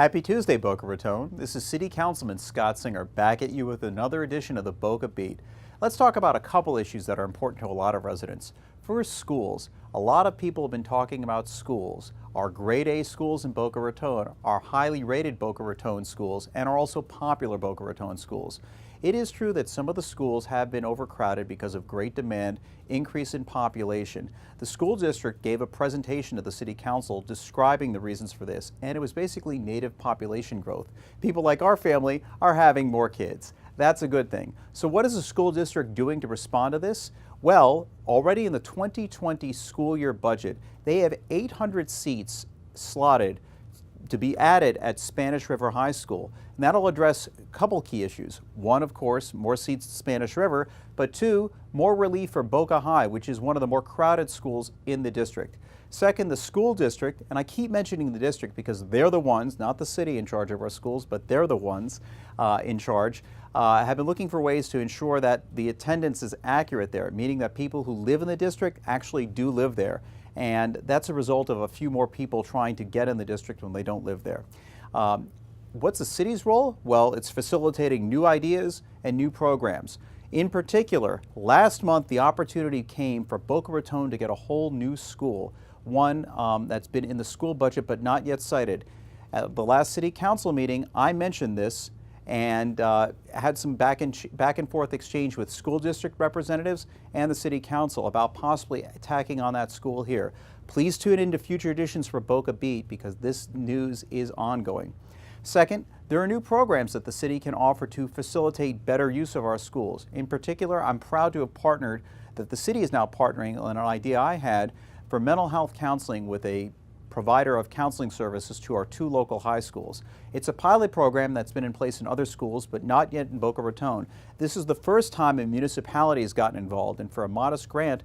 Happy Tuesday, Boca Raton. This is City Councilman Scott Singer back at you with another edition of the Boca Beat. Let's talk about a couple issues that are important to a lot of residents. First, schools. A lot of people have been talking about schools. Our grade A schools in Boca Raton are highly rated Boca Raton schools and are also popular Boca Raton schools. It is true that some of the schools have been overcrowded because of great demand, increase in population. The school district gave a presentation to the City Council describing the reasons for this, and it was basically native population growth. People like our family are having more kids. That's a good thing. So what is the school district doing to respond to this? Well, already in the 2020 school year budget, they have 800 seats slotted to be added at Spanish River High School. And that'll address a couple key issues. One, of course, more seats at Spanish River, but two, more relief for Boca High, which is one of the more crowded schools in the district. Second, the school district, and I keep mentioning the district because they're the ones, not the city in charge of our schools, but they're the ones in charge, have been looking for ways to ensure that the attendance is accurate there, meaning that people who live in the district actually do live there. And that's a result of a few more people trying to get in the district when they don't live there. What's the city's role? Well, it's facilitating new ideas and new programs. In particular, last month the opportunity came for Boca Raton to get a whole new school, one that's been in the school budget but not yet cited. At the last City Council meeting, I mentioned this and had some back and forth exchange with school district representatives and the City Council about possibly tacking on that school here. Please tune into future editions for Boca Beat because this news is ongoing. Second, there are new programs that the city can offer to facilitate better use of our schools. In particular, I'm proud to have partnered, that the city is now partnering on an idea I had for mental health counseling with a provider of counseling services to our two local high schools. It's a pilot program that's been in place in other schools, but not yet in Boca Raton. This is the first time a municipality has gotten involved, and for a modest grant,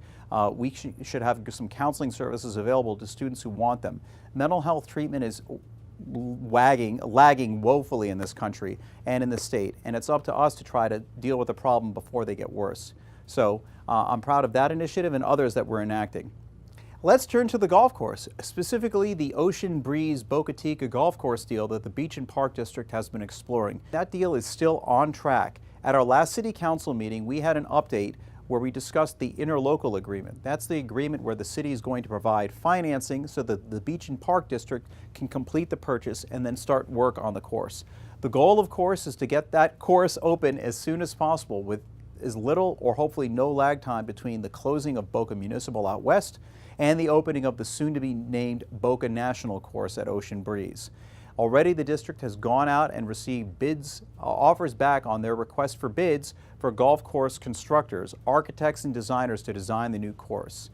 we should have some counseling services available to students who want them. Mental health treatment is lagging woefully in this country and in the state, and it's up to us to try to deal with the problem before they get worse. So I'm proud of that initiative and others that we're enacting. Let's turn to the golf course, specifically the Ocean Breeze Boca Chica golf course deal that the Beach and Park District has been exploring. That deal is still on track. At our last City Council meeting, we had an update where we discussed the interlocal agreement. That's the agreement where the city is going to provide financing so that the Beach and Park District can complete the purchase and then start work on the course. The goal, of course, is to get that course open as soon as possible with as little or hopefully no lag time between the closing of Boca Municipal out west and the opening of the soon-to-be named Boca National course at Ocean Breeze. Already the district has gone out and received bids, offers back on their request for bids for golf course constructors, architects and designers to design the new course.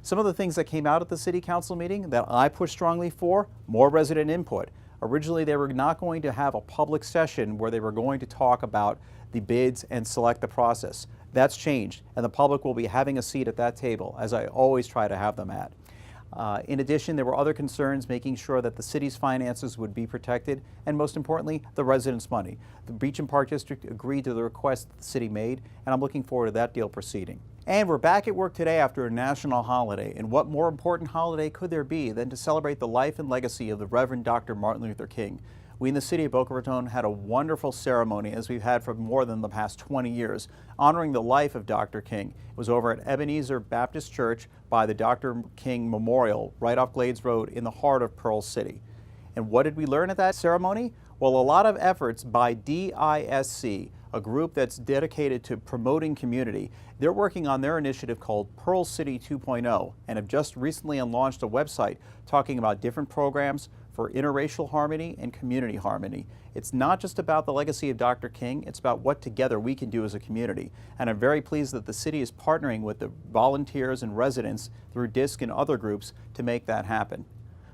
Some of the things that came out at the City Council meeting that I pushed strongly for, more resident input. Originally they were not going to have a public session where they were going to talk about the bids and select the process. That's changed, and the public will be having a seat at that table, as I always try to have them at. In addition, there were other concerns making sure that the city's finances would be protected, and most importantly, the residents' money. The Beach and Park District agreed to the request that the city made, and I'm looking forward to that deal proceeding. And we're back at work today after a national holiday, and what more important holiday could there be than to celebrate the life and legacy of the Reverend Dr. Martin Luther King? We in the city of Boca Raton had a wonderful ceremony, as we've had for more than the past 20 years, honoring the life of Dr. King. It was over at Ebenezer Baptist Church by the Dr. King Memorial, right off Glades Road in the heart of Pearl City. And what did we learn at that ceremony? Well, a lot of efforts by DISC, a group that's dedicated to promoting community. They're working on their initiative called Pearl City 2.0 and have just recently launched a website talking about different programs for interracial harmony and community harmony. It's not just about the legacy of Dr. King, it's about what together we can do as a community. And I'm very pleased that the city is partnering with the volunteers and residents through DISC and other groups to make that happen.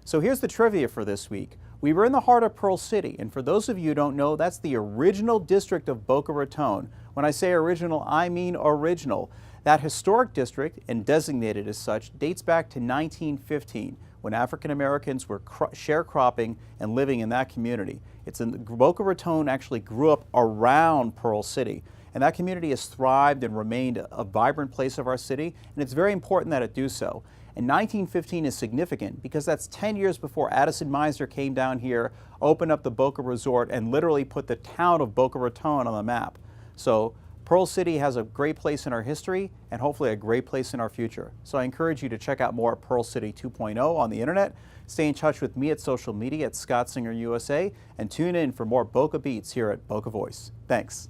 So here's the trivia for this week. We were in the heart of Pearl City, and for those of you who don't know, that's the original district of Boca Raton. When I say original, I mean original. That historic district, and designated as such, dates back to 1915. When African Americans were sharecropping and living in that community. Boca Raton actually grew up around Pearl City, and that community has thrived and remained a vibrant place of our city, and it's very important that it do so. And 1915 is significant because that's 10 years before Addison Mizner came down here, opened up the Boca Resort, and literally put the town of Boca Raton on the map. So Pearl City has a great place in our history and hopefully a great place in our future. So I encourage you to check out more Pearl City 2.0 on the internet. Stay in touch with me at social media at Scott Singer USA and tune in for more Boca Beats here at Boca Voice. Thanks.